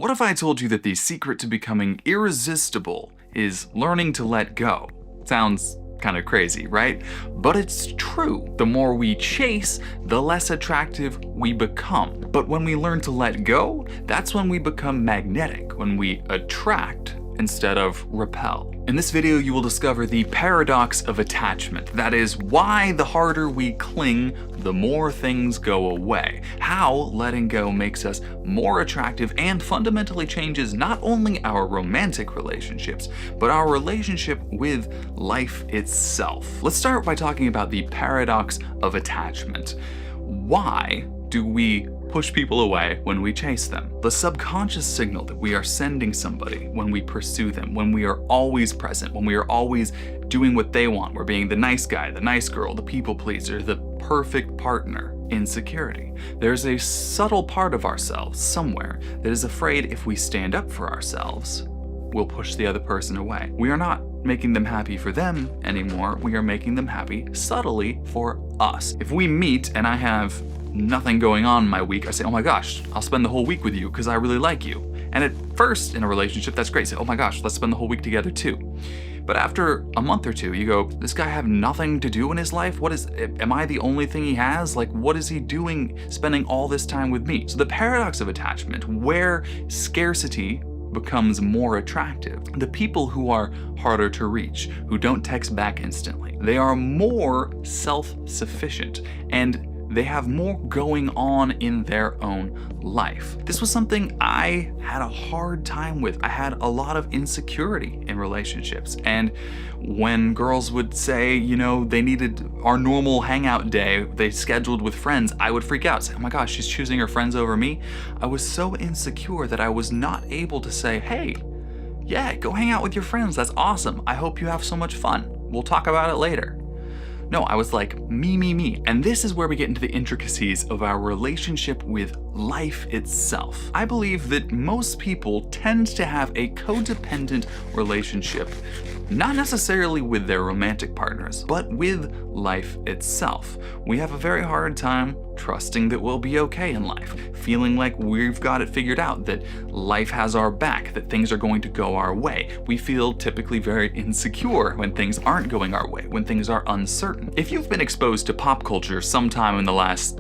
What if I told you that the secret to becoming irresistible is learning to let go? Sounds kind of crazy, right? But it's true. The more we chase, the less attractive we become. But when we learn to let go, that's when we become magnetic, when we attract instead of repel. In this video, you will discover the paradox of attachment. That is why the harder we cling, the more things go away. How letting go makes us more attractive and fundamentally changes not only our romantic relationships, but our relationship with life itself. Let's start by talking about the paradox of attachment. Why do we push people away when we chase them? The subconscious signal that we are sending somebody when we pursue them, when we are always present, when we are always doing what they want, we're being the nice guy, the nice girl, the people pleaser, the perfect partner. Insecurity. There's a subtle part of ourselves somewhere that is afraid if we stand up for ourselves, we'll push the other person away. We are not making them happy for them anymore, we are making them happy subtly for us. If we meet and I have nothing going on my week, I say, oh my gosh, I'll spend the whole week with you because I really like you. And at first in a relationship, that's great. Say, oh my gosh, let's spend the whole week together too. But after a month or two, you go, this guy have nothing to do in his life? Am I the only thing he has? Like, what is he doing spending all this time with me? So the paradox of attachment, where scarcity becomes more attractive. The people who are harder to reach, who don't text back instantly, they are more self-sufficient and they have more going on in their own life. This was something I had a hard time with. I had a lot of insecurity in relationships. And when girls would say, you know, they needed our normal hangout day, they scheduled with friends, I would freak out, say, oh my gosh, she's choosing her friends over me. I was so insecure that I was not able to say, hey, yeah, go hang out with your friends. That's awesome. I hope you have so much fun. We'll talk about it later. No, I was like, me. And this is where we get into the intricacies of our relationship with life itself. I believe that most people tend to have a codependent relationship, not necessarily with their romantic partners, but with life itself. We have a very hard time trusting that we'll be okay in life, feeling like we've got it figured out, that life has our back, that things are going to go our way. We feel typically very insecure when things aren't going our way, when things are uncertain. If you've been exposed to pop culture sometime in the last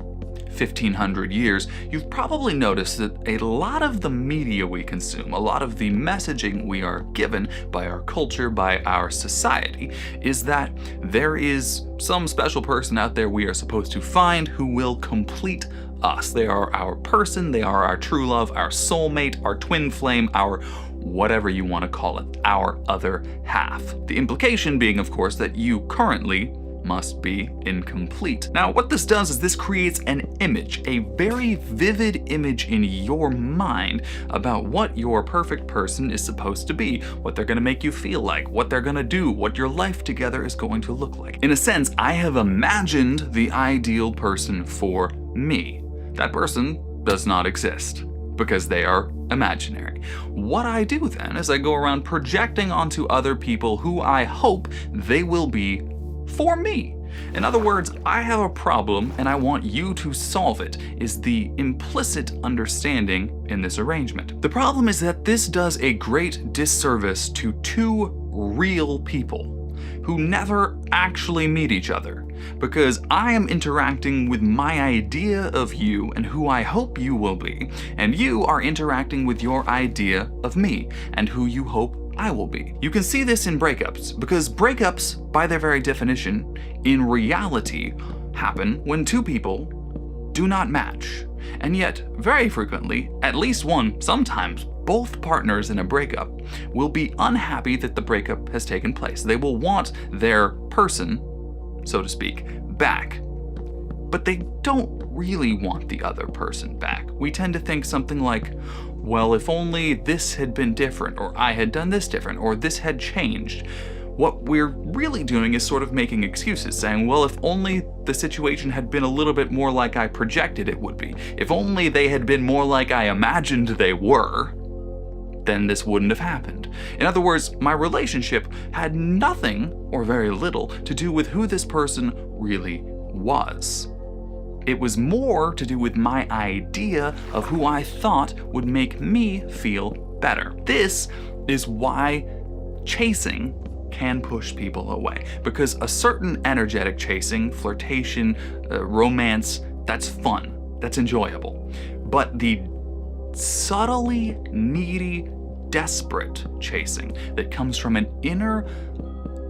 1500 years, you've probably noticed that a lot of the media we consume, a lot of the messaging we are given by our culture, by our society, is that there is some special person out there we are supposed to find who will complete us. They are our person, they are our true love, our soulmate, our twin flame, our whatever you want to call it, our other half. The implication being, of course, that you currently must be incomplete. Now, what this does is this creates an image, a very vivid image in your mind about what your perfect person is supposed to be, what they're gonna make you feel like, what they're gonna do, what your life together is going to look like. In a sense, I have imagined the ideal person for me. That person does not exist because they are imaginary. What I do then is I go around projecting onto other people who I hope they will be for me. In other words, I have a problem and I want you to solve it, is the implicit understanding in this arrangement. The problem is that this does a great disservice to two real people who never actually meet each other, because I am interacting with my idea of you and who I hope you will be, and you are interacting with your idea of me and who you hope I will be. You can see this in breakups, because breakups, by their very definition, in reality, happen when two people do not match. And yet, very frequently, at least one, sometimes both partners in a breakup will be unhappy that the breakup has taken place. They will want their person, so to speak, back. But they don't really want the other person back. We tend to think something like, well, if only this had been different, or I had done this different, or this had changed. What we're really doing is sort of making excuses, saying, well, if only the situation had been a little bit more like I projected it would be. If only they had been more like I imagined they were, then this wouldn't have happened. In other words, my relationship had nothing, or very little, to do with who this person really was. It was more to do with my idea of who I thought would make me feel better. This is why chasing can push people away, because a certain energetic chasing, flirtation, romance, that's fun, that's enjoyable. But the subtly needy, desperate chasing that comes from an inner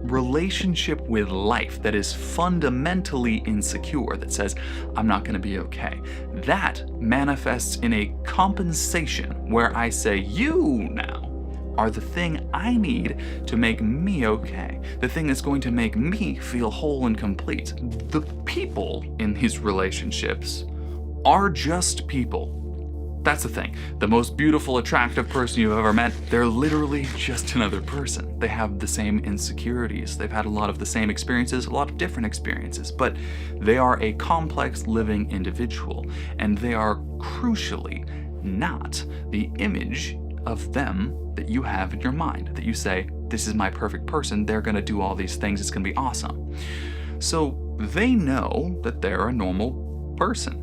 relationship with life that is fundamentally insecure, that says, I'm not going to be okay, that manifests in a compensation where I say, you now are the thing I need to make me okay, the thing that's going to make me feel whole and complete. The people in these relationships are just people. That's the thing. The most beautiful, attractive person you've ever met, they're literally just another person. They have the same insecurities. They've had a lot of the same experiences, a lot of different experiences, but they are a complex living individual, and they are crucially not the image of them that you have in your mind, that you say, this is my perfect person, they're gonna do all these things, it's gonna be awesome. So they know that they're a normal person.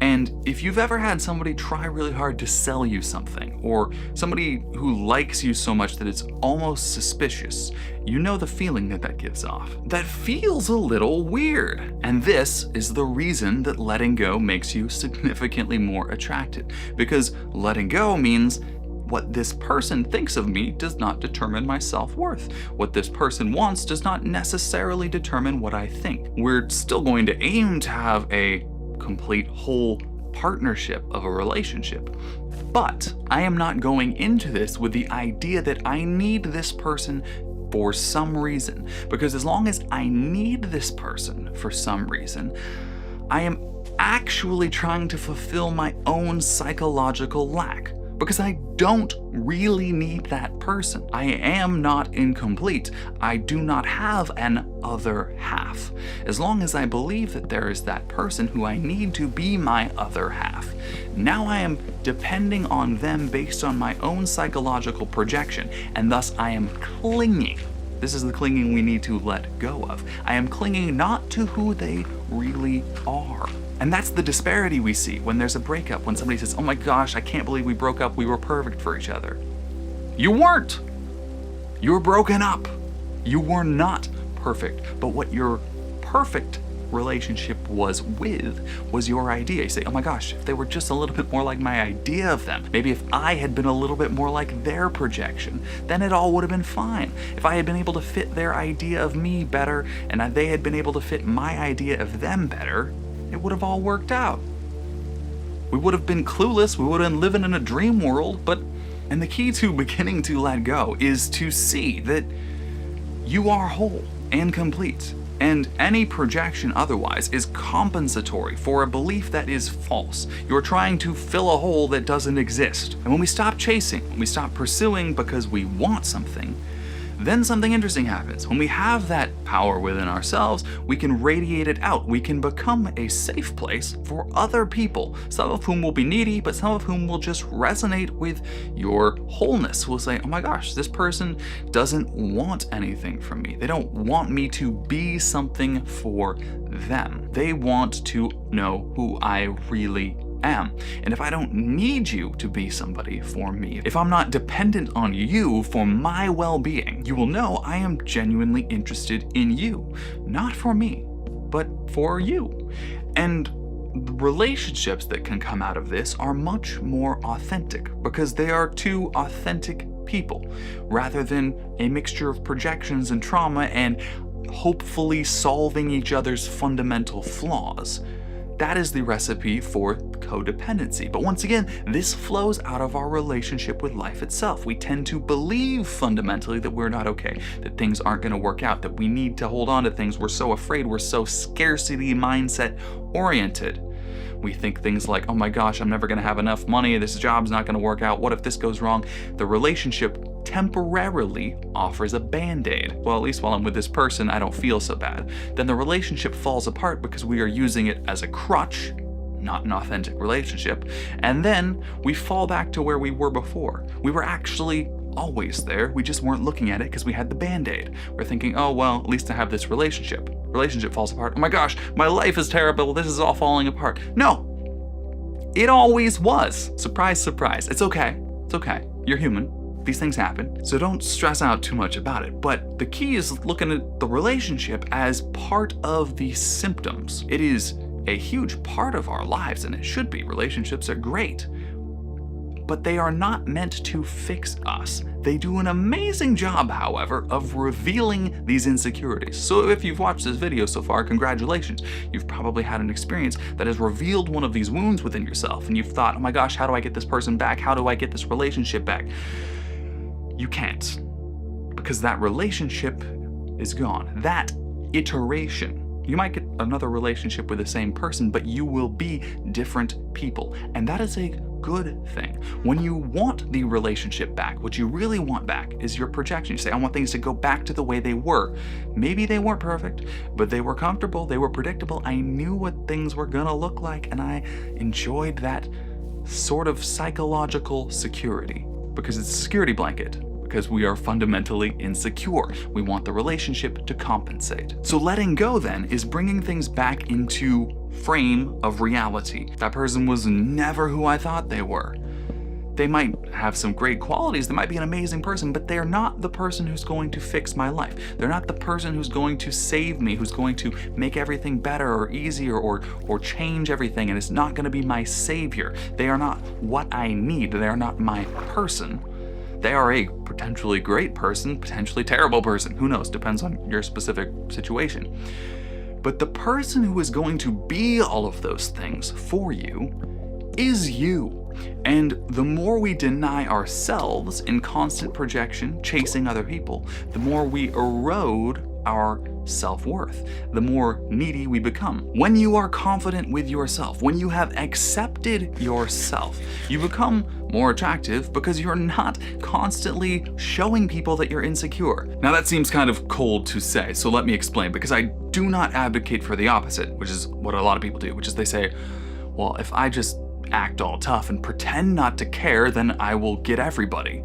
And if you've ever had somebody try really hard to sell you something, or somebody who likes you so much that it's almost suspicious, you know the feeling that that gives off. That feels a little weird. And this is the reason that letting go makes you significantly more attracted. Because letting go means what this person thinks of me does not determine my self-worth. What this person wants does not necessarily determine what I think. We're still going to aim to have a complete whole partnership of a relationship. But I am not going into this with the idea that I need this person for some reason. Because as long as I need this person for some reason, I am actually trying to fulfill my own psychological lack. Because I don't really need that person. I am not incomplete. I do not have an other half. As long as I believe that there is that person who I need to be my other half, now I am depending on them based on my own psychological projection, and thus I am clinging. This is the clinging we need to let go of. I am clinging not to who they really are. And that's the disparity we see when there's a breakup, when somebody says, oh my gosh, I can't believe we broke up, we were perfect for each other. You weren't. You were broken up. You were not perfect. But what your perfect relationship was with was your idea. You say, oh my gosh, if they were just a little bit more like my idea of them, maybe if I had been a little bit more like their projection, then it all would have been fine. If I had been able to fit their idea of me better, and they had been able to fit my idea of them better, it would have all worked out. We would have been clueless, we would have been living in a dream world, and the key to beginning to let go is to see that you are whole and complete, and any projection otherwise is compensatory for a belief that is false. You're trying to fill a hole that doesn't exist. And when we stop chasing, when we stop pursuing because we want something, then something interesting happens. When we have that power within ourselves, we can radiate it out. We can become a safe place for other people, some of whom will be needy, but some of whom will just resonate with your wholeness, will say, oh my gosh, this person doesn't want anything from me. They don't want me to be something for them. They want to know who I really am. And if I don't need you to be somebody for me, if I'm not dependent on you for my well-being, you will know I am genuinely interested in you. Not for me, but for you. And relationships that can come out of this are much more authentic because they are two authentic people rather than a mixture of projections and trauma and hopefully solving each other's fundamental flaws. That is the recipe for codependency. But once again, this flows out of our relationship with life itself. We tend to believe fundamentally that we're not okay, that things aren't going to work out, that we need to hold on to things. We're so afraid, we're so scarcity mindset oriented. We think things like, oh my gosh, I'm never going to have enough money, this job's not going to work out, what if this goes wrong? The relationship temporarily offers a band-aid. Well, at least while I'm with this person, I don't feel so bad. Then the relationship falls apart because we are using it as a crutch, not an authentic relationship. And then we fall back to where we were before. We were actually always there. We just weren't looking at it because we had the Band-Aid. We're thinking, oh, well, at least I have this relationship. Relationship falls apart. Oh my gosh, my life is terrible. This is all falling apart. No, it always was. Surprise, surprise. It's okay. It's okay. You're human. These things happen. So don't stress out too much about it. But the key is looking at the relationship as part of the symptoms. It is a huge part of our lives, and it should be. Relationships are great. But they are not meant to fix us. They do an amazing job, however, of revealing these insecurities. So if you've watched this video so far, congratulations. You've probably had an experience that has revealed one of these wounds within yourself, and you've thought, oh my gosh, how do I get this person back? How do I get this relationship back? You can't, because that relationship is gone. That iteration. You might get another relationship with the same person, but you will be different people. And that is a good thing. When you want the relationship back, what you really want back is your projection. You say, I want things to go back to the way they were. Maybe they weren't perfect, but they were comfortable, they were predictable. I knew what things were gonna look like, and I enjoyed that sort of psychological security, because it's a security blanket. Because we are fundamentally insecure. We want the relationship to compensate. So letting go then is bringing things back into frame of reality. That person was never who I thought they were. They might have some great qualities, they might be an amazing person, but they're not the person who's going to fix my life. They're not the person who's going to save me, who's going to make everything better or easier or change everything, and it's not going to be my savior. They are not what I need. They are not my person. They are a potentially great person, potentially terrible person. Who knows? Depends on your specific situation. But the person who is going to be all of those things for you is you. And the more we deny ourselves in constant projection, chasing other people, the more we erode our self-worth, the more needy we become. When you are confident with yourself, when you have accepted yourself, you become more attractive because you're not constantly showing people that you're insecure. Now that seems kind of cold to say, so let me explain, because I do not advocate for the opposite, which is what a lot of people do, which is they say, well, if I just act all tough and pretend not to care, then I will get everybody.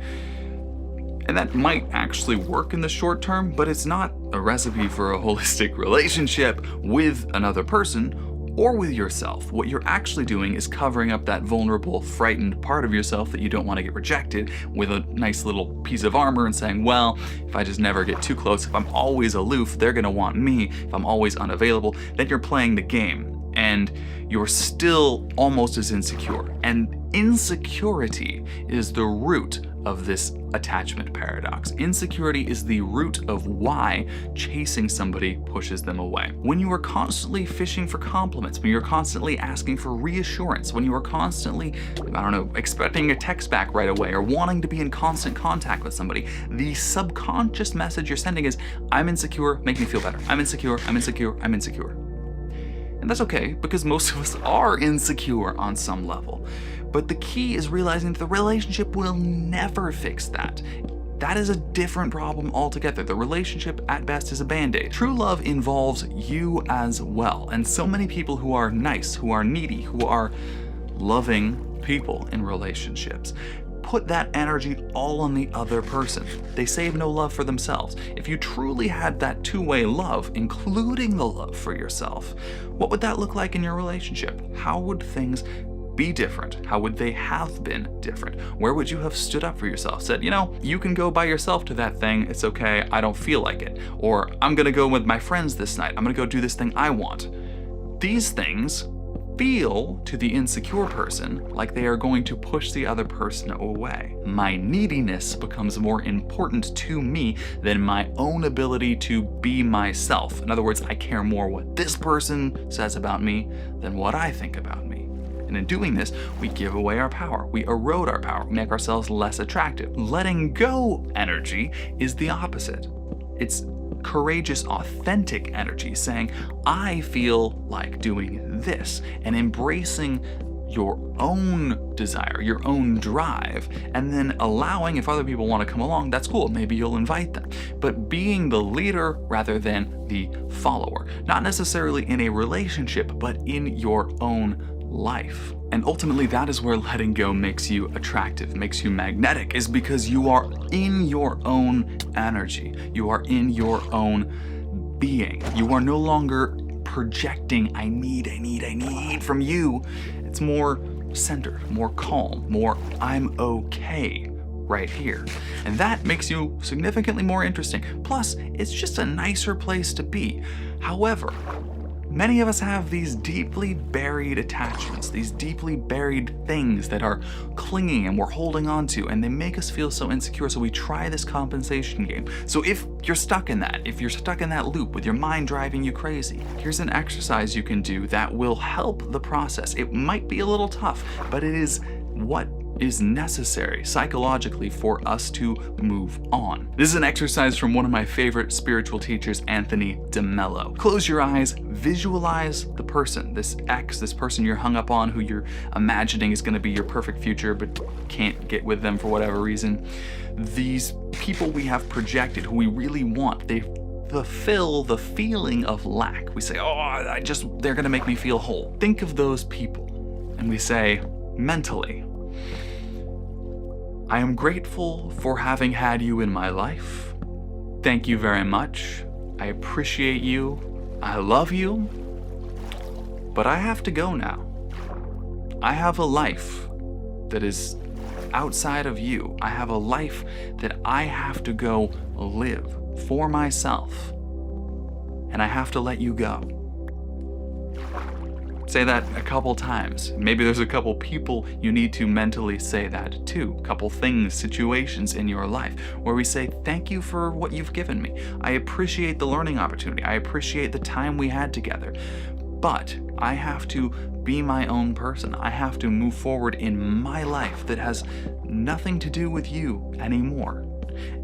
And that might actually work in the short term, but it's not a recipe for a holistic relationship with another person or with yourself. What you're actually doing is covering up that vulnerable, frightened part of yourself that you don't want to get rejected with a nice little piece of armor and saying, well, if I just never get too close, if I'm always aloof, they're gonna want me. If I'm always unavailable, then you're playing the game and you're still almost as insecure. And insecurity is the root of this attachment paradox. Insecurity is the root of why chasing somebody pushes them away. When you are constantly fishing for compliments, when you're constantly asking for reassurance, when you are constantly, expecting a text back right away or wanting to be in constant contact with somebody, the subconscious message you're sending is, I'm insecure, make me feel better. I'm insecure, I'm insecure, I'm insecure. And that's okay, because most of us are insecure on some level. But the key is realizing that the relationship will never fix that. That is a different problem altogether. The relationship at best is a band-aid. True love involves you as well. And so many people who are nice, who are needy, who are loving people in relationships, put that energy all on the other person. They save no love for themselves. If you truly had that two-way love, including the love for yourself, what would that look like in your relationship? How would things be different? How would they have been different? Where would you have stood up for yourself? Said, you can go by yourself to that thing. It's okay. I don't feel like it. Or I'm gonna go with my friends this night. I'm gonna go do this thing I want. These things feel to the insecure person like they are going to push the other person away. My neediness becomes more important to me than my own ability to be myself. In other words, I care more what this person says about me than what I think about me. And in doing this, we give away our power. We erode our power. We make ourselves less attractive. Letting go energy is the opposite. It's courageous, authentic energy, saying, I feel like doing this, and embracing your own desire, your own drive, and then allowing, if other people want to come along, that's cool, maybe you'll invite them. But being the leader rather than the follower, not necessarily in a relationship, but in your own life. And ultimately, that is where letting go makes you attractive, makes you magnetic, is because you are in your own energy. You are in your own being. You are no longer projecting, I need from you. It's more centered, more calm, more I'm okay right here. And that makes you significantly more interesting. Plus, it's just a nicer place to be. However, many of us have these deeply buried attachments, these deeply buried things that are clinging and we're holding on to, and they make us feel so insecure, so we try this compensation game. So if you're stuck in that, if you're stuck in that loop with your mind driving you crazy, here's an exercise you can do that will help the process. It might be a little tough, but it is what is necessary psychologically for us to move on. This is an exercise from one of my favorite spiritual teachers, Anthony DeMello. Close your eyes, visualize the person, this ex, this person you're hung up on, who you're imagining is gonna be your perfect future but can't get with them for whatever reason. These people we have projected, who we really want, they fulfill the feeling of lack. We say, they're gonna make me feel whole. Think of those people, and we say, mentally, I am grateful for having had you in my life. Thank you very much. I appreciate you. I love you. But I have to go now. I have a life that is outside of you. I have a life that I have to go live for myself. And I have to let you go. Say that a couple times. Maybe there's a couple people you need to mentally say that to. A couple things, situations in your life where we say, thank you for what you've given me. I appreciate the learning opportunity. I appreciate the time we had together. But I have to be my own person. I have to move forward in my life that has nothing to do with you anymore.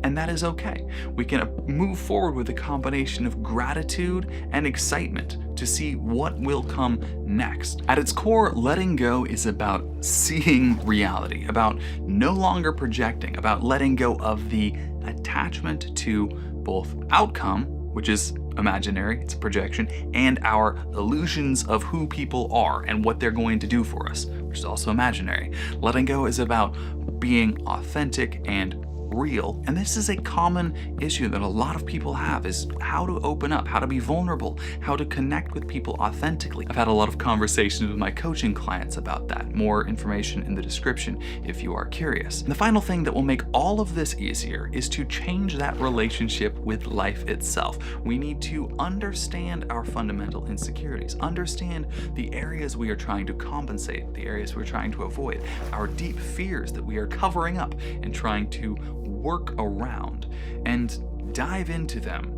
And that is okay. We can move forward with a combination of gratitude and excitement to see what will come next. At its core, letting go is about seeing reality, about no longer projecting, about letting go of the attachment to both outcome, which is imaginary, it's a projection, and our illusions of who people are and what they're going to do for us, which is also imaginary. Letting go is about being authentic and real. And this is a common issue that a lot of people have, is how to open up, how to be vulnerable, how to connect with people authentically. I've had a lot of conversations with my coaching clients about that. More information in the description if you are curious. And the final thing that will make all of this easier is to change that relationship with life itself. We need to understand our fundamental insecurities, understand the areas we are trying to compensate, the areas we're trying to avoid, our deep fears that we are covering up and trying to work around, and dive into them